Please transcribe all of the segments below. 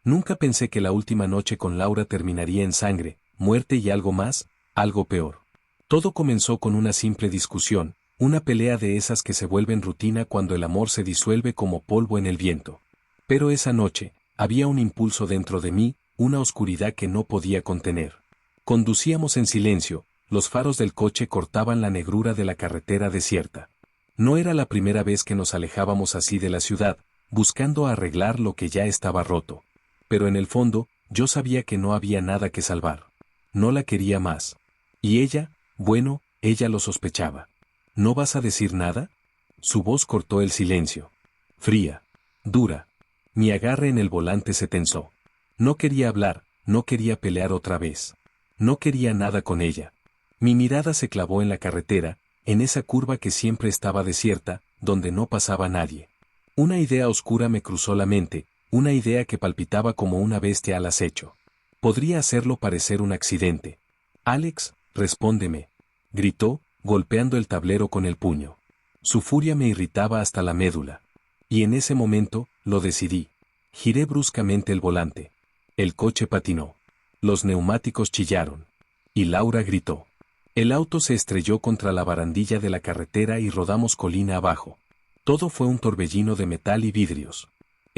Nunca pensé que la última noche con Laura terminaría en sangre, muerte y algo más, algo peor. Todo comenzó con una simple discusión, una pelea de esas que se vuelven rutina cuando el amor se disuelve como polvo en el viento. Pero esa noche, había un impulso dentro de mí, una oscuridad que no podía contener. Conducíamos en silencio, los faros del coche cortaban la negrura de la carretera desierta. No era la primera vez que nos alejábamos así de la ciudad, buscando arreglar lo que ya estaba roto. Pero en el fondo, yo sabía que no había nada que salvar. No la quería más. Y ella, bueno, ella lo sospechaba. ¿No vas a decir nada? Su voz cortó el silencio. Fría. Dura. Mi agarre en el volante se tensó. No quería hablar, no quería pelear otra vez. No quería nada con ella. Mi mirada se clavó en la carretera, en esa curva que siempre estaba desierta, donde no pasaba nadie. Una idea oscura me cruzó la mente, una idea que palpitaba como una bestia al acecho. Podría hacerlo parecer un accidente. Alex, respóndeme, gritó, golpeando el tablero con el puño. Su furia me irritaba hasta la médula. Y en ese momento, lo decidí. Giré bruscamente el volante. El coche patinó. Los neumáticos chillaron. Y Laura gritó. El auto se estrelló contra la barandilla de la carretera y rodamos colina abajo. Todo fue un torbellino de metal y vidrios.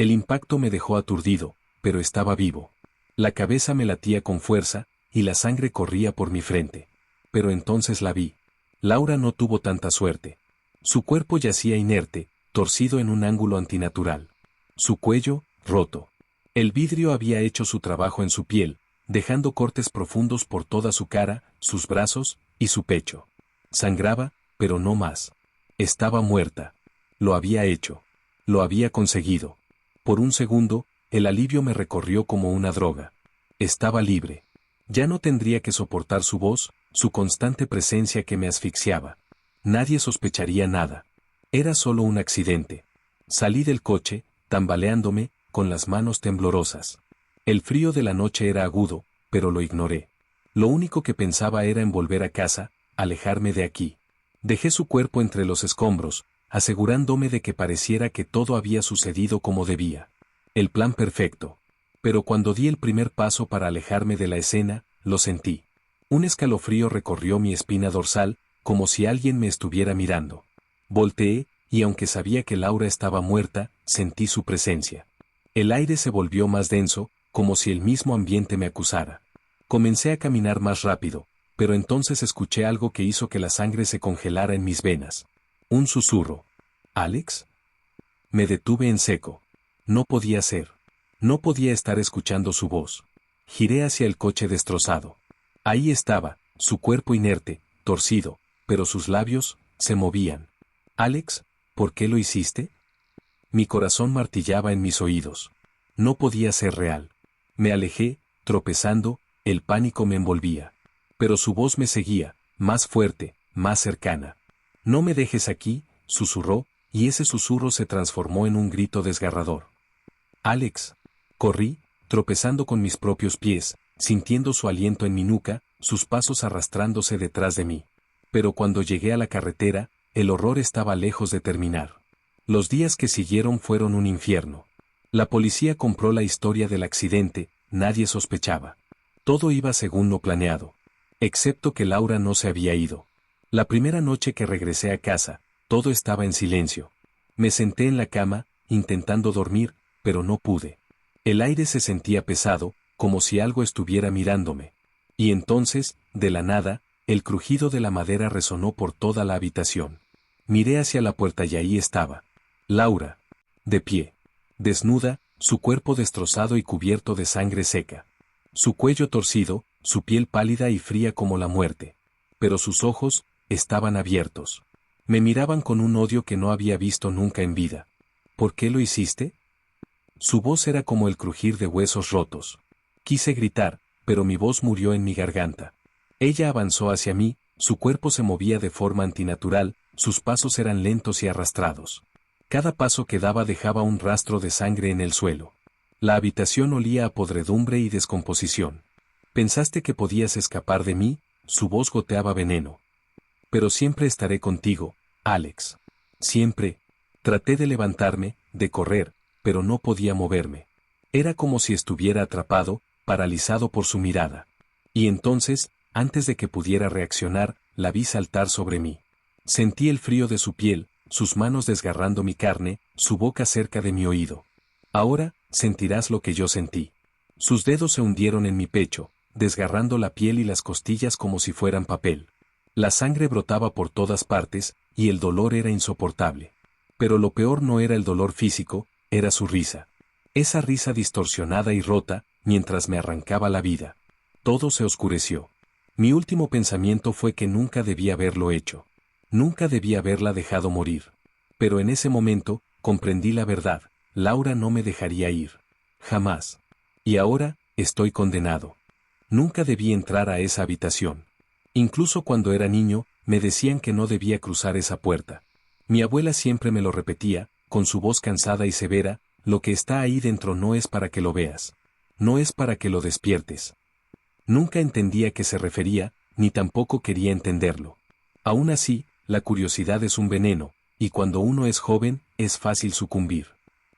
El impacto me dejó aturdido, pero estaba vivo. La cabeza me latía con fuerza, y la sangre corría por mi frente. Pero entonces la vi. Laura no tuvo tanta suerte. Su cuerpo yacía inerte, torcido en un ángulo antinatural. Su cuello, roto. El vidrio había hecho su trabajo en su piel, dejando cortes profundos por toda su cara, sus brazos, y su pecho. Sangraba, pero no más. Estaba muerta. Lo había hecho. Lo había conseguido. Por un segundo, el alivio me recorrió como una droga. Estaba libre. Ya no tendría que soportar su voz, su constante presencia que me asfixiaba. Nadie sospecharía nada. Era solo un accidente. Salí del coche, tambaleándome, con las manos temblorosas. El frío de la noche era agudo, pero lo ignoré. Lo único que pensaba era en volver a casa, alejarme de aquí. Dejé su cuerpo entre los escombros, asegurándome de que pareciera que todo había sucedido como debía. El plan perfecto. Pero cuando di el primer paso para alejarme de la escena, lo sentí. Un escalofrío recorrió mi espina dorsal, como si alguien me estuviera mirando. Volteé, y aunque sabía que Laura estaba muerta, sentí su presencia. El aire se volvió más denso, como si el mismo ambiente me acusara. Comencé a caminar más rápido, pero entonces escuché algo que hizo que la sangre se congelara en mis venas. Un susurro. ¿Alex? Me detuve en seco. No podía ser. No podía estar escuchando su voz. Giré hacia el coche destrozado. Ahí estaba, su cuerpo inerte, torcido, pero sus labios, se movían. Alex, ¿por qué lo hiciste? Mi corazón martillaba en mis oídos. No podía ser real. Me alejé, tropezando, el pánico me envolvía. Pero su voz me seguía, más fuerte, más cercana. No me dejes aquí, susurró, y ese susurro se transformó en un grito desgarrador. Alex. Corrí, tropezando con mis propios pies, sintiendo su aliento en mi nuca, sus pasos arrastrándose detrás de mí. Pero cuando llegué a la carretera, el horror estaba lejos de terminar. Los días que siguieron fueron un infierno. La policía compró la historia del accidente, nadie sospechaba. Todo iba según lo planeado. Excepto que Laura no se había ido. La primera noche que regresé a casa, todo estaba en silencio. Me senté en la cama, intentando dormir, pero no pude. El aire se sentía pesado, como si algo estuviera mirándome. Y entonces, de la nada, el crujido de la madera resonó por toda la habitación. Miré hacia la puerta y ahí estaba. Laura. De pie. Desnuda, su cuerpo destrozado y cubierto de sangre seca. Su cuello torcido, su piel pálida y fría como la muerte. Pero sus ojos, estaban abiertos. Me miraban con un odio que no había visto nunca en vida. ¿Por qué lo hiciste? Su voz era como el crujir de huesos rotos. Quise gritar, pero mi voz murió en mi garganta. Ella avanzó hacia mí, su cuerpo se movía de forma antinatural, sus pasos eran lentos y arrastrados. Cada paso que daba dejaba un rastro de sangre en el suelo. La habitación olía a podredumbre y descomposición. ¿Pensaste que podías escapar de mí? Su voz goteaba veneno. Pero siempre estaré contigo, Alex. Siempre. Traté de levantarme, de correr, pero no podía moverme. Era como si estuviera atrapado, paralizado por su mirada. Y entonces, antes de que pudiera reaccionar, la vi saltar sobre mí. Sentí el frío de su piel, sus manos desgarrando mi carne, su boca cerca de mi oído. Ahora, sentirás lo que yo sentí. Sus dedos se hundieron en mi pecho, desgarrando la piel y las costillas como si fueran papel. La sangre brotaba por todas partes, y el dolor era insoportable. Pero lo peor no era el dolor físico, era su risa. Esa risa distorsionada y rota, mientras me arrancaba la vida. Todo se oscureció. Mi último pensamiento fue que nunca debía haberlo hecho. Nunca debía haberla dejado morir. Pero en ese momento, comprendí la verdad. Laura no me dejaría ir. Jamás. Y ahora, estoy condenado. Nunca debí entrar a esa habitación. Incluso cuando era niño, me decían que no debía cruzar esa puerta. Mi abuela siempre me lo repetía, con su voz cansada y severa: lo que está ahí dentro no es para que lo veas. No es para que lo despiertes. Nunca entendía a qué se refería, ni tampoco quería entenderlo. Aún así, la curiosidad es un veneno, y cuando uno es joven, es fácil sucumbir.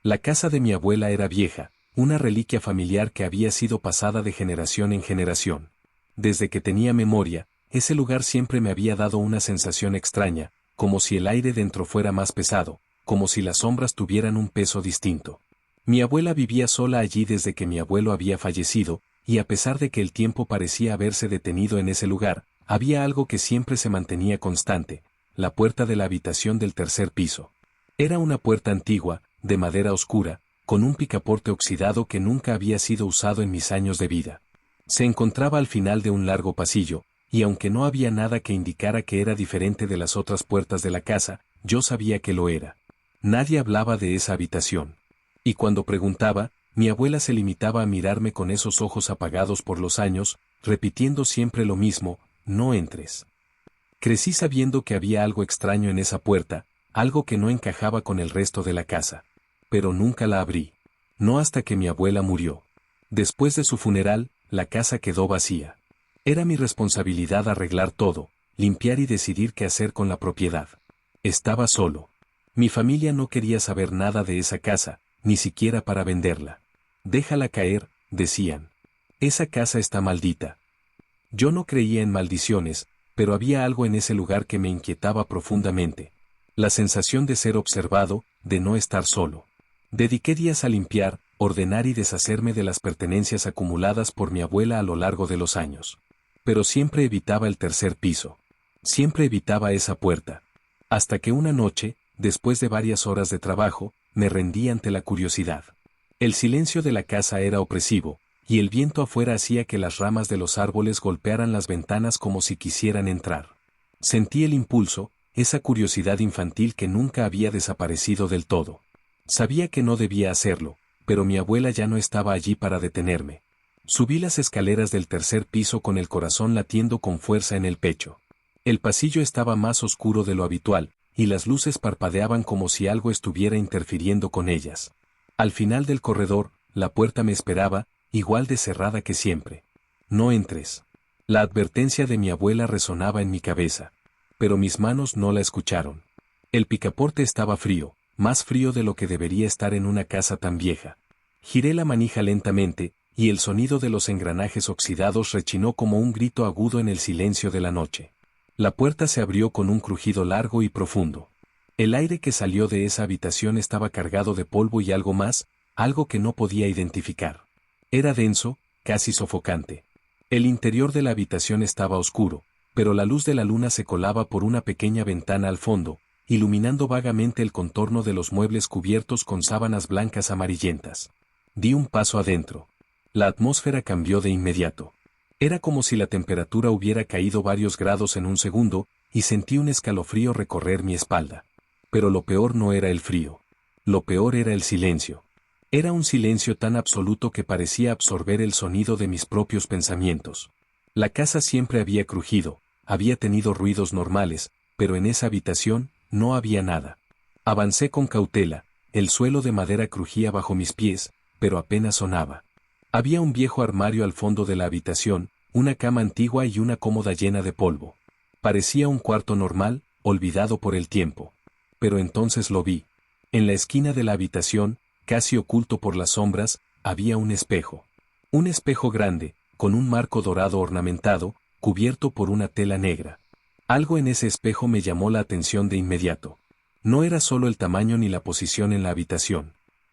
La casa de mi abuela era vieja, una reliquia familiar que había sido pasada de generación en generación. Desde que tenía memoria, ese lugar siempre me había dado una sensación extraña, como si el aire dentro fuera más pesado, como si las sombras tuvieran un peso distinto. Mi abuela vivía sola allí desde que mi abuelo había fallecido, y a pesar de que el tiempo parecía haberse detenido en ese lugar, había algo que siempre se mantenía constante: la puerta de la habitación del tercer piso. Era una puerta antigua, de madera oscura, con un picaporte oxidado que nunca había sido usado en mis años de vida. Se encontraba al final de un largo pasillo, y aunque no había nada que indicara que era diferente de las otras puertas de la casa, yo sabía que lo era. Nadie hablaba de esa habitación. Y cuando preguntaba, mi abuela se limitaba a mirarme con esos ojos apagados por los años, repitiendo siempre lo mismo: no entres. Crecí sabiendo que había algo extraño en esa puerta, algo que no encajaba con el resto de la casa. Pero nunca la abrí. No hasta que mi abuela murió. Después de su funeral, la casa quedó vacía. Era mi responsabilidad arreglar todo, limpiar y decidir qué hacer con la propiedad. Estaba solo. Mi familia no quería saber nada de esa casa, ni siquiera para venderla. Déjala caer, decían. Esa casa está maldita. Yo no creía en maldiciones, pero había algo en ese lugar que me inquietaba profundamente. La sensación de ser observado, de no estar solo. Dediqué días a limpiar, ordenar y deshacerme de las pertenencias acumuladas por mi abuela a lo largo de los años. Pero siempre evitaba el tercer piso. Siempre evitaba esa puerta. Hasta que una noche, después de varias horas de trabajo, me rendí ante la curiosidad. El silencio de la casa era opresivo, y el viento afuera hacía que las ramas de los árboles golpearan las ventanas como si quisieran entrar. Sentí el impulso, esa curiosidad infantil que nunca había desaparecido del todo. Sabía que no debía hacerlo, pero mi abuela ya no estaba allí para detenerme. Subí las escaleras del tercer piso con el corazón latiendo con fuerza en el pecho. El pasillo estaba más oscuro de lo habitual, y las luces parpadeaban como si algo estuviera interfiriendo con ellas. Al final del corredor, la puerta me esperaba, igual de cerrada que siempre. No entres. La advertencia de mi abuela resonaba en mi cabeza. Pero mis manos no la escucharon. El picaporte estaba frío, más frío de lo que debería estar en una casa tan vieja. Giré la manija lentamente, y el sonido de los engranajes oxidados rechinó como un grito agudo en el silencio de la noche. La puerta se abrió con un crujido largo y profundo. El aire que salió de esa habitación estaba cargado de polvo y algo más, algo que no podía identificar. Era denso, casi sofocante. El interior de la habitación estaba oscuro, pero la luz de la luna se colaba por una pequeña ventana al fondo, iluminando vagamente el contorno de los muebles cubiertos con sábanas blancas amarillentas. Di un paso adentro. La atmósfera cambió de inmediato. Era como si la temperatura hubiera caído varios grados en un segundo, y sentí un escalofrío recorrer mi espalda. Pero lo peor no era el frío. Lo peor era el silencio. Era un silencio tan absoluto que parecía absorber el sonido de mis propios pensamientos. La casa siempre había crujido, había tenido ruidos normales, pero en esa habitación no había nada. Avancé con cautela, el suelo de madera crujía bajo mis pies, pero apenas sonaba. Había un viejo armario al fondo de la habitación, una cama antigua y una cómoda llena de polvo. Parecía un cuarto normal, olvidado por el tiempo. Pero entonces lo vi. En la esquina de la habitación, casi oculto por las sombras, había un espejo. Un espejo grande, con un marco dorado ornamentado, cubierto por una tela negra. Algo en ese espejo me llamó la atención de inmediato. No era solo el tamaño ni la posición en la habitación.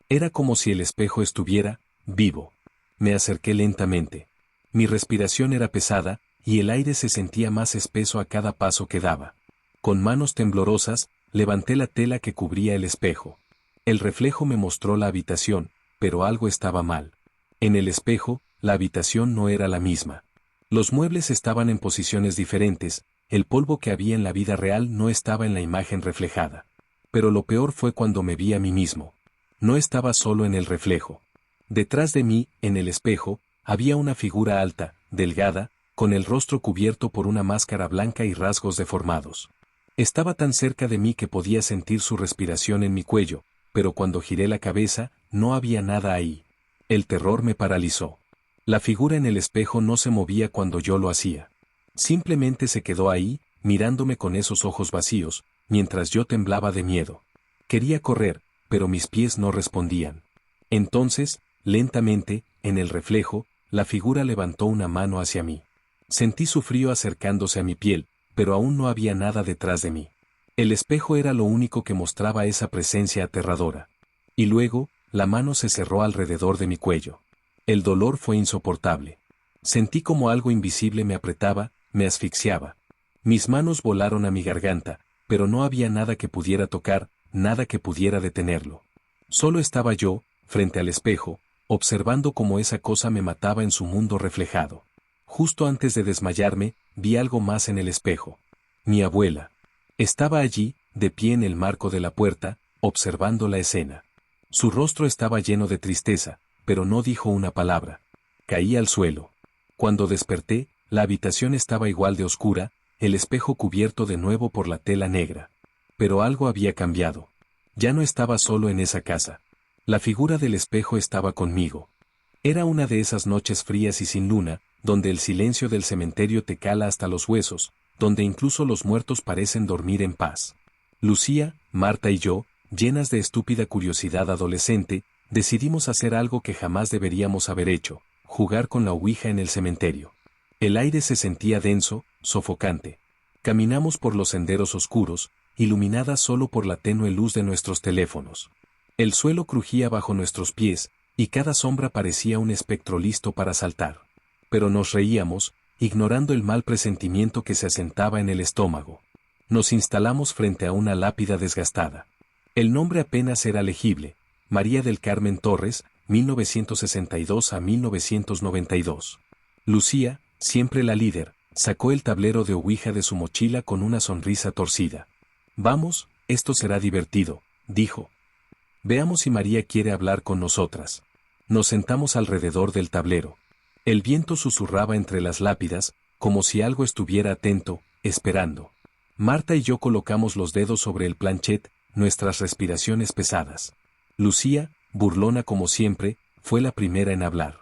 Era como si el espejo estuviera vivo. Me acerqué lentamente. Mi respiración era pesada, y el aire se sentía más espeso a cada paso que daba. Con manos temblorosas, levanté la tela que cubría el espejo. El reflejo me mostró la habitación, pero algo estaba mal. En el espejo, la habitación no era la misma. Los muebles estaban en posiciones diferentes, el polvo que había en la vida real no estaba en la imagen reflejada. Pero lo peor fue cuando me vi a mí mismo. No estaba solo en el reflejo. Detrás de mí, en el espejo, había una figura alta, delgada, con el rostro cubierto por una máscara blanca y rasgos deformados. Estaba tan cerca de mí que podía sentir su respiración en mi cuello, pero cuando giré la cabeza, no había nada ahí. El terror me paralizó. La figura en el espejo no se movía cuando yo lo hacía. Simplemente se quedó ahí, mirándome con esos ojos vacíos, mientras yo temblaba de miedo. Quería correr, pero mis pies no respondían. Entonces, lentamente, en el reflejo, la figura levantó una mano hacia mí. Sentí su frío acercándose a mi piel, pero aún no había nada detrás de mí. El espejo era lo único que mostraba esa presencia aterradora. Y luego, la mano se cerró alrededor de mi cuello. El dolor fue insoportable. Sentí como algo invisible me apretaba, me asfixiaba. Mis manos volaron a mi garganta, pero no había nada que pudiera tocar, nada que pudiera detenerlo. Solo estaba yo, frente al espejo, observando cómo esa cosa me mataba en su mundo reflejado. Justo antes de desmayarme, vi algo más en el espejo. Mi abuela. Estaba allí, de pie en el marco de la puerta, observando la escena. Su rostro estaba lleno de tristeza, pero no dijo una palabra. Caí al suelo. Cuando desperté, la habitación estaba igual de oscura, el espejo cubierto de nuevo por la tela negra. Pero algo había cambiado. Ya no estaba solo en esa casa. La figura del espejo estaba conmigo. Era una de esas noches frías y sin luna, donde el silencio del cementerio te cala hasta los huesos, donde incluso los muertos parecen dormir en paz. Lucía, Marta y yo, llenas de estúpida curiosidad adolescente, decidimos hacer algo que jamás deberíamos haber hecho, jugar con la ouija en el cementerio. El aire se sentía denso, sofocante. Caminamos por los senderos oscuros, iluminadas solo por la tenue luz de nuestros teléfonos. El suelo crujía bajo nuestros pies, y cada sombra parecía un espectro listo para saltar. Pero nos reíamos, ignorando el mal presentimiento que se asentaba en el estómago. Nos instalamos frente a una lápida desgastada. El nombre apenas era legible: María del Carmen Torres, 1962 a 1992. Lucía, siempre la líder, sacó el tablero de ouija de su mochila con una sonrisa torcida. «Vamos, esto será divertido», dijo. «Veamos si María quiere hablar con nosotras». Nos sentamos alrededor del tablero. El viento susurraba entre las lápidas, como si algo estuviera atento, esperando. Marta y yo colocamos los dedos sobre el planchet, nuestras respiraciones pesadas. Lucía, burlona como siempre, fue la primera en hablar.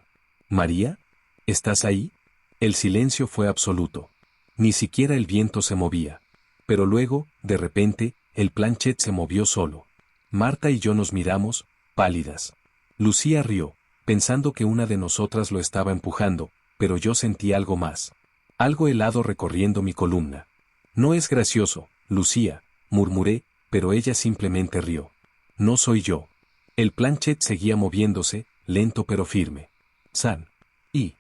«¿María? ¿Estás ahí?» El silencio fue absoluto. Ni siquiera el viento se movía. Pero luego, de repente, el planchet se movió solo. Marta y yo nos miramos, pálidas. Lucía rió, pensando que una de nosotras lo estaba empujando, pero yo sentí algo más. Algo helado recorriendo mi columna. «No es gracioso, Lucía», murmuré, pero ella simplemente rió. «No soy yo». El planchet seguía moviéndose, lento pero firme. «San. Y».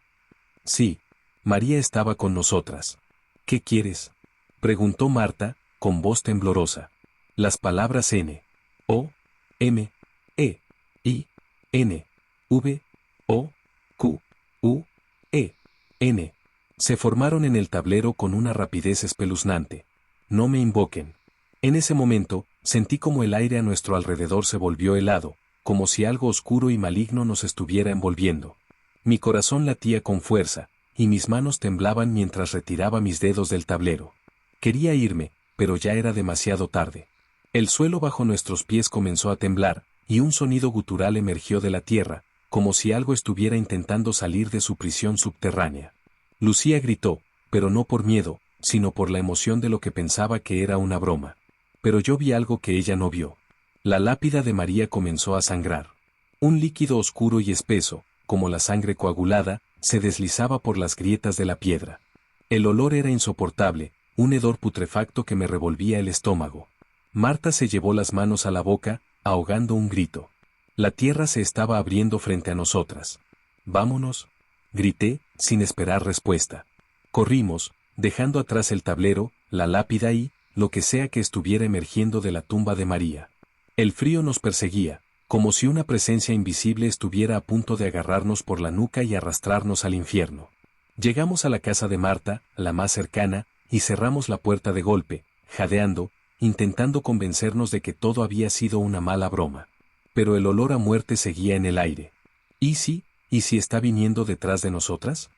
«Sí». María estaba con nosotras. «¿Qué quieres?», preguntó Marta, con voz temblorosa. Las palabras N, O, M, E, I, N, V, O, Q, U, E, N, se formaron en el tablero con una rapidez espeluznante. «No me invoquen». En ese momento, sentí como el aire a nuestro alrededor se volvió helado, como si algo oscuro y maligno nos estuviera envolviendo. Mi corazón latía con fuerza, y mis manos temblaban mientras retiraba mis dedos del tablero. Quería irme, pero ya era demasiado tarde. El suelo bajo nuestros pies comenzó a temblar, y un sonido gutural emergió de la tierra, como si algo estuviera intentando salir de su prisión subterránea. Lucía gritó, pero no por miedo, sino por la emoción de lo que pensaba que era una broma. Pero yo vi algo que ella no vio. La lápida de María comenzó a sangrar. Un líquido oscuro y espeso, como la sangre coagulada, se deslizaba por las grietas de la piedra. El olor era insoportable, un hedor putrefacto que me revolvía el estómago. Marta se llevó las manos a la boca, ahogando un grito. La tierra se estaba abriendo frente a nosotras. «Vámonos», grité, sin esperar respuesta. Corrimos, dejando atrás el tablero, la lápida y, lo que sea que estuviera emergiendo de la tumba de María. El frío nos perseguía, como si una presencia invisible estuviera a punto de agarrarnos por la nuca y arrastrarnos al infierno. Llegamos a la casa de Marta, la más cercana, y cerramos la puerta de golpe, jadeando, intentando convencernos de que todo había sido una mala broma. Pero el olor a muerte seguía en el aire. ¿Y si está viniendo detrás de nosotras?,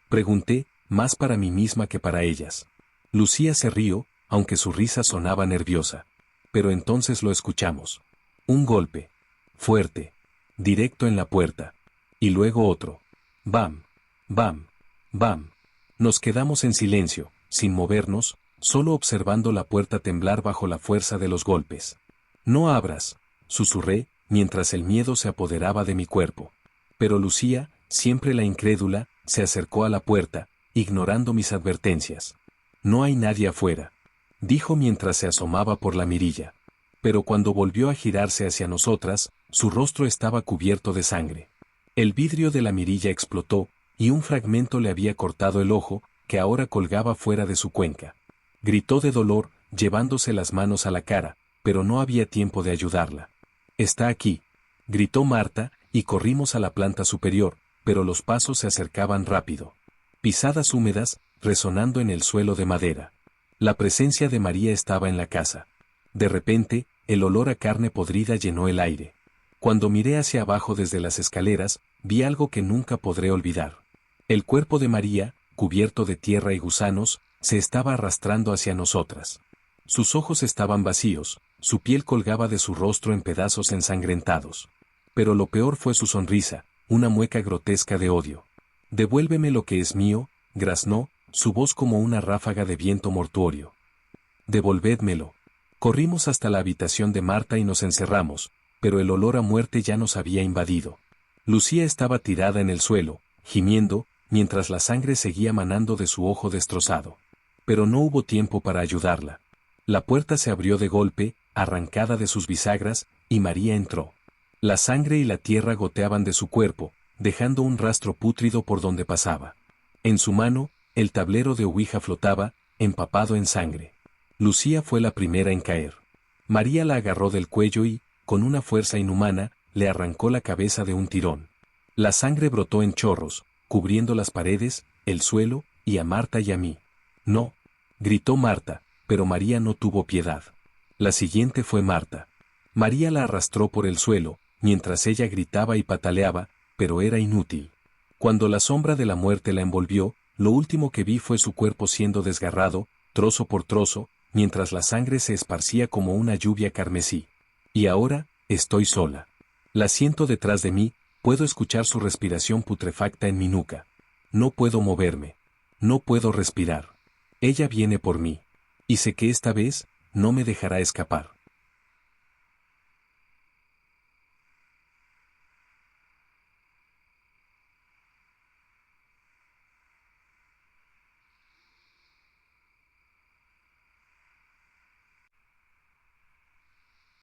pregunté, más para mí misma que para ellas. Lucía se rió, aunque su risa sonaba nerviosa. Pero entonces lo escuchamos. Un golpe. Fuerte. Directo en la puerta. Y luego otro. Bam. Bam. Bam. Nos quedamos en silencio, sin movernos, solo observando la puerta temblar bajo la fuerza de los golpes. «No abras», susurré, mientras el miedo se apoderaba de mi cuerpo. Pero Lucía, siempre la incrédula, se acercó a la puerta, ignorando mis advertencias. «No hay nadie afuera», dijo mientras se asomaba por la mirilla. Pero cuando volvió a girarse hacia nosotras, su rostro estaba cubierto de sangre. El vidrio de la mirilla explotó, y un fragmento le había cortado el ojo, que ahora colgaba fuera de su cuenca. Gritó de dolor, llevándose las manos a la cara, pero no había tiempo de ayudarla. «Está aquí», gritó Marta, y corrimos a la planta superior, pero los pasos se acercaban rápido. Pisadas húmedas, resonando en el suelo de madera. La presencia de María estaba en la casa. De repente, el olor a carne podrida llenó el aire. Cuando miré hacia abajo desde las escaleras, vi algo que nunca podré olvidar. El cuerpo de María, cubierto de tierra y gusanos, se estaba arrastrando hacia nosotras. Sus ojos estaban vacíos, su piel colgaba de su rostro en pedazos ensangrentados. Pero lo peor fue su sonrisa, una mueca grotesca de odio. «Devuélveme lo que es mío», graznó, su voz como una ráfaga de viento mortuorio. «Devolvédmelo». Corrimos hasta la habitación de Marta y nos encerramos, pero el olor a muerte ya nos había invadido. Lucía estaba tirada en el suelo, gimiendo, mientras la sangre seguía manando de su ojo destrozado. Pero no hubo tiempo para ayudarla. La puerta se abrió de golpe, arrancada de sus bisagras, y María entró. La sangre y la tierra goteaban de su cuerpo, dejando un rastro pútrido por donde pasaba. En su mano, el tablero de ouija flotaba, empapado en sangre. Lucía fue la primera en caer. María la agarró del cuello y, con una fuerza inhumana, le arrancó la cabeza de un tirón. La sangre brotó en chorros, cubriendo las paredes, el suelo, y a Marta y a mí. «No», gritó Marta, pero María no tuvo piedad. La siguiente fue Marta. María la arrastró por el suelo, mientras ella gritaba y pataleaba, pero era inútil. Cuando la sombra de la muerte la envolvió, lo último que vi fue su cuerpo siendo desgarrado, trozo por trozo, mientras la sangre se esparcía como una lluvia carmesí. Y ahora, estoy sola. La siento detrás de mí, puedo escuchar su respiración putrefacta en mi nuca. No puedo moverme. No puedo respirar. Ella viene por mí. Y sé que esta vez, no me dejará escapar.